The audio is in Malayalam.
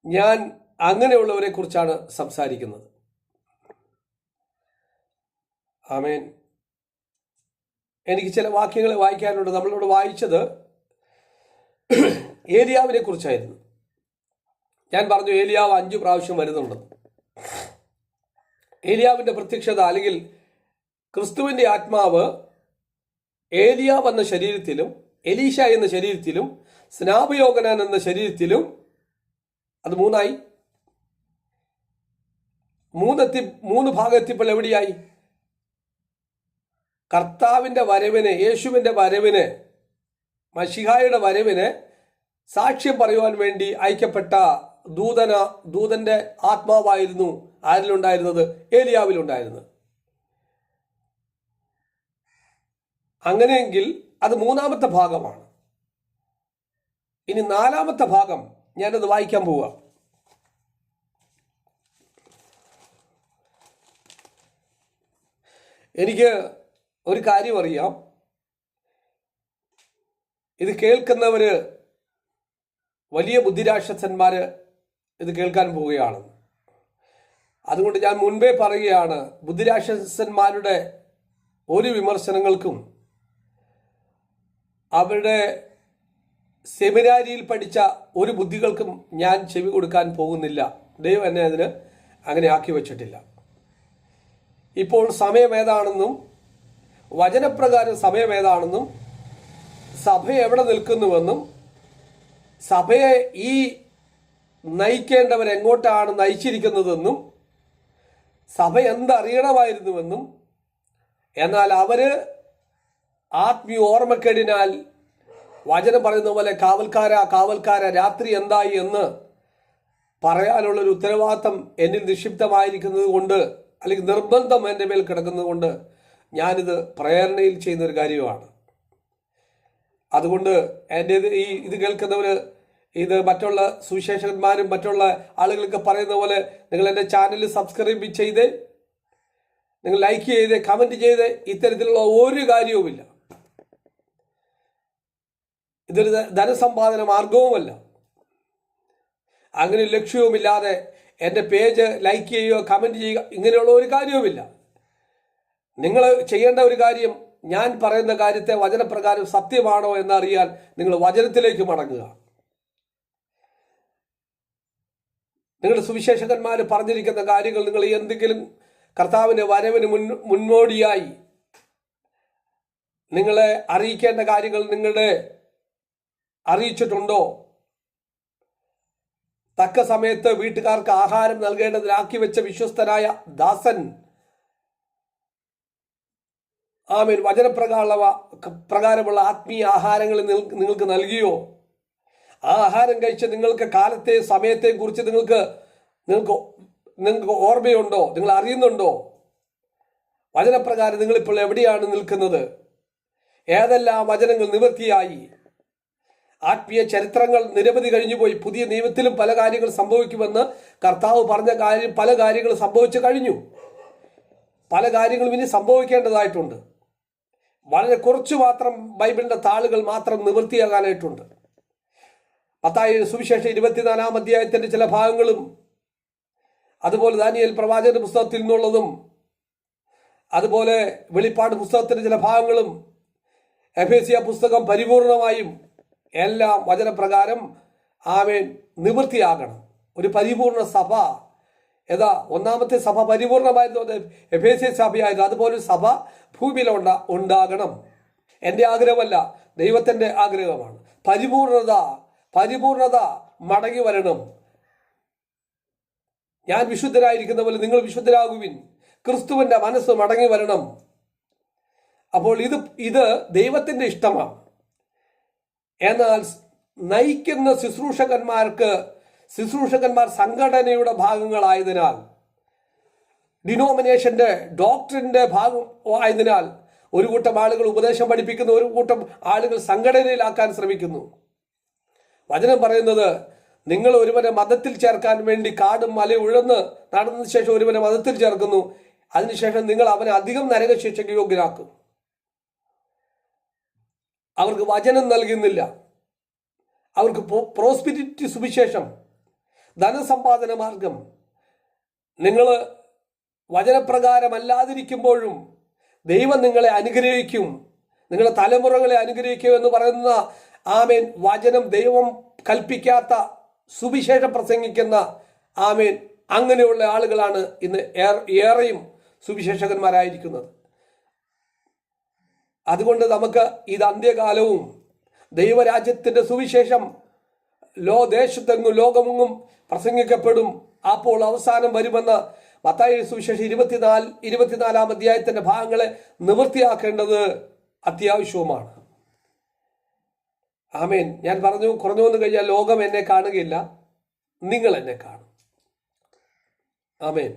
ഞാൻ അങ്ങനെയുള്ളവരെ കുറിച്ചാണ് സംസാരിക്കുന്നത്. ആമേൻ. എനിക്ക് ചില വാക്യങ്ങൾ വായിക്കാനുണ്ട്. നമ്മളോട് വായിച്ചത് ഏലിയാവിനെ കുറിച്ചായിരുന്നു. ഞാൻ പറഞ്ഞു ഏലിയാവ് 5 പ്രാവശ്യം വരുന്നുണ്ട്. ഏലിയാവിന്റെ പ്രത്യക്ഷത അല്ലെങ്കിൽ ക്രിസ്തുവിന്റെ ആത്മാവ് ഏലിയാവ് എന്ന ശരീരത്തിലും എലീശ എന്ന ശരീരത്തിലും സ്നാപയോഹന്നാൻ എന്ന ശരീരത്തിലും അത് മൂന്ന് ഭാഗമെത്തിയപ്പോൾ എവിടെയായി? കർത്താവിന്റെ വരവിന്, യേശുവിന്റെ വരവിന്, മശിഹായുടെ വരവിന് സാക്ഷ്യം പറയുവാൻ വേണ്ടി അയക്കപ്പെട്ട ദൂതന്റെ ആത്മാവായിരുന്നു ആരിലുണ്ടായിരുന്നത്? ഏലിയാവിലുണ്ടായിരുന്നത്. അങ്ങനെയെങ്കിൽ അത് 3-ാമത്തെ ഭാഗമാണ്. ഇനി 4-ാമത്തെ ഭാഗം ഞാനത് വായിക്കാൻ പോവുക. എനിക്ക് ഒരു കാര്യം അറിയാം, ഇത് കേൾക്കുന്നവര് വലിയ ബുദ്ധിരാക്ഷസന്മാര് ഇത് കേൾക്കാൻ പോവുകയാണ്. അതുകൊണ്ട് ഞാൻ മുൻപേ പറയുകയാണ്, ബുദ്ധിരാക്ഷസന്മാരുടെ ഒരു വിമർശനങ്ങൾക്കും അവരുടെ സെമിനാരിയിൽ പഠിച്ച ഒരു ബുദ്ധികൾക്കും ഞാൻ ചെവി കൊടുക്കാൻ പോകുന്നില്ല. ദൈവം എന്നെ അതിന് അങ്ങനെ ആക്കി വച്ചിട്ടില്ല. ഇപ്പോൾ സമയം ഏതാണെന്നും വചനപ്രകാരം സമയം ഏതാണെന്നും സഭ എവിടെ നിൽക്കുന്നുവെന്നും സഭയെ ഈ നയിക്കേണ്ടവരെങ്ങോട്ടാണ് നയിച്ചിരിക്കുന്നതെന്നും സഭ എന്തറിയണമായിരുന്നുവെന്നും എന്നാൽ അവര് ആത്മീയ ഓർമ്മക്കേടിനാൽ വചനം പറയുന്ന പോലെ കാവൽക്കാര രാത്രി എന്തായി എന്ന് പറയാനുള്ളൊരു ഉത്തരവാദിത്തം എന്നിൽ നിക്ഷിപ്തമായിരിക്കുന്നത് കൊണ്ട്, അല്ലെങ്കിൽ നിർബന്ധം എൻ്റെ മേൽ കിടക്കുന്നത് കൊണ്ട് ഞാനിത് പ്രേരണയിൽ ചെയ്യുന്ന ഒരു കാര്യമാണ്. അതുകൊണ്ട് എൻ്റെ ഇത് കേൾക്കുന്നവർ, ഇത് മറ്റുള്ള സുവിശേഷകന്മാരും മറ്റുള്ള ആളുകളൊക്കെ പറയുന്ന പോലെ നിങ്ങൾ എൻ്റെ ചാനൽ സബ്സ്ക്രൈബ് ചെയ്ത്, നിങ്ങൾ ലൈക്ക് ചെയ്ത്, കമൻറ്റ് ചെയ്ത്, ഇത്തരത്തിലുള്ള ഒരു കാര്യവുമില്ല. ഇതൊരു ധനസമ്പാദന മാർഗവുമല്ല. അങ്ങനെ ലക്ഷ്യവുമില്ലാതെ എൻ്റെ പേജ് ലൈക്ക് ചെയ്യുകയോ കമൻറ്റ് ചെയ്യുക, ഇങ്ങനെയുള്ള ഒരു കാര്യവുമില്ല. നിങ്ങൾ ചെയ്യേണ്ട ഒരു കാര്യം, ഞാൻ പറയുന്ന കാര്യത്തെ വചനപ്രകാരം സത്യമാണോ എന്നറിയാൻ നിങ്ങൾ വചനത്തിലേക്ക് മടങ്ങുക. നിങ്ങളുടെ സുവിശേഷകന്മാർ പറഞ്ഞിരിക്കുന്ന കാര്യങ്ങൾ നിങ്ങൾ എന്തെങ്കിലും കർത്താവിൻ്റെ വരവിന് മുന്നോടിയായി നിങ്ങളെ അറിയിക്കേണ്ട കാര്യങ്ങൾ നിങ്ങളുടെ അറിയിച്ചിട്ടുണ്ടോ? തക്ക സമയത്ത് വീട്ടുകാർക്ക് ആഹാരം നൽകേണ്ടതിനാക്കി വെച്ച വിശ്വസ്തനായ ദാസൻ ആമേൻ വചനപ്രകാരമുള്ള ആത്മീയ ആഹാരങ്ങൾ നിങ്ങൾക്ക് നൽകിയോ? ആ ആഹാരം കഴിച്ച് നിങ്ങൾക്ക് കാലത്തെ സമയത്തെയും കുറിച്ച് നിങ്ങൾക്ക് ഓർമ്മയുണ്ടോ? നിങ്ങൾ അറിയുന്നുണ്ടോ? വചനപ്രകാരം നിങ്ങളിപ്പോൾ എവിടെയാണ് നിൽക്കുന്നത്? ഏതെല്ലാം വചനങ്ങൾ നിവൃത്തിയായി? ആത്മീയ ചരിത്രങ്ങൾ നിരവധി കഴിഞ്ഞുപോയി. പുതിയ നിയമത്തിലും പല കാര്യങ്ങൾ സംഭവിക്കുമെന്ന് കർത്താവ് പറഞ്ഞ പല കാര്യങ്ങൾ സംഭവിച്ചു കഴിഞ്ഞു. പല കാര്യങ്ങളും ഇനി സംഭവിക്കേണ്ടതായിട്ടുണ്ട്. വളരെ കുറച്ചു മാത്രം ബൈബിളിന്റെ താളുകൾ മാത്രം നിവൃത്തിയാകാനായിട്ടുണ്ട്. മത്തായി സുവിശേഷം 24-ാം അധ്യായത്തിന്റെ ചില ഭാഗങ്ങളും, അതുപോലെ ദാനിയേൽ പ്രവാചകന്റെ പുസ്തകത്തിൽ നിന്നുള്ളതും, അതുപോലെ വെളിപ്പാട് പുസ്തകത്തിന്റെ ചില ഭാഗങ്ങളും, എഫേസ്യ പുസ്തകം പരിപൂർണമായും എല്ലാം വചനപ്രകാരം ആമേൻ നിവൃത്തിയാകണം. ഒരു പരിപൂർണ സഭ, ഒന്നാമത്തെ സഭ പരിപൂർണമായിരുന്നു എഫേസ്യ സഭയായിരുന്നു. അതുപോലെ സഭ ഭൂമിയിൽ ഉണ്ടാകണം. എൻ്റെ ആഗ്രഹമല്ല, ദൈവത്തിൻ്റെ ആഗ്രഹമാണ്. പരിപൂർണത മടങ്ങി വരണം. ഞാൻ വിശുദ്ധരായിരിക്കുന്ന പോലെ നിങ്ങൾ വിശുദ്ധരാകുവിൻ. ക്രിസ്തുവിന്റെ മനസ്സ് മടങ്ങി വരണം. അപ്പോൾ ഇത് ദൈവത്തിന്റെ ഇഷ്ടമാണ്. എന്നാൽ നയിക്കുന്ന ശുശ്രൂഷകന്മാർ സംഘടനയുടെ ഭാഗങ്ങളായതിനാൽ, ഡിനോമിനേഷന്റെ ഡോക്ടറിന്റെ ഭാഗം ആയതിനാൽ ഒരു കൂട്ടം ആളുകൾ ഉപദേശം പഠിപ്പിക്കുന്നു, ഒരു കൂട്ടം ആളുകൾ സംഘടനയിലാക്കാൻ ശ്രമിക്കുന്നു. വചനം പറയുന്നത്, നിങ്ങൾ ഒരുവനെ മതത്തിൽ ചേർക്കാൻ വേണ്ടി കാടും മലയും ഉഴന്ന് നടന്നതിന് ശേഷം ഒരുവനെ മതത്തിൽ ചേർക്കുന്നു, അതിനുശേഷം നിങ്ങൾ അവനെ അധികം നരകശിക്ഷയ്ക്ക് യോഗ്യനാക്കും. അവർക്ക് വചനം നൽകുന്നില്ല, അവർക്ക് പ്രോസ്പിരിറ്റി സുവിശേഷം, ധനസമ്പാദന മാർഗം. നിങ്ങൾ വചനപ്രകാരമല്ലാതിരിക്കുമ്പോഴും ദൈവം നിങ്ങളെ അനുഗ്രഹിക്കും, നിങ്ങളുടെ തലമുറകളെ അനുഗ്രഹിക്കും എന്ന് പറയുന്ന ആമേൻ വചനം, ദൈവം കൽപ്പിക്കാത്ത സുവിശേഷം പ്രസംഗിക്കുന്ന ആമേൻ അങ്ങനെയുള്ള ആളുകളാണ് ഇന്ന് ഏറെയും സുവിശേഷകന്മാരായിരിക്കുന്നത്. അതുകൊണ്ട് നമുക്ക് ഇത് അന്ത്യകാലവും ദൈവരാജ്യത്തിന്റെ സുവിശേഷം ദേശത്തെങ്ങും ലോകമെങ്ങും പ്രസംഗിക്കപ്പെടും, അപ്പോൾ അവസാനം വരുമെന്ന് മത്തായി സുവിശേഷം 24 അധ്യായത്തിന്റെ ഭാഗങ്ങളെ നിവൃത്തിയാക്കേണ്ടത് അത്യാവശ്യവുമാണ്. ആമേൻ. ഞാൻ കുറഞ്ഞു വന്നു കഴിഞ്ഞാൽ ലോകം എന്നെ കാണുകയില്ല, നിങ്ങൾ എന്നെ കാണും. ആമേൻ.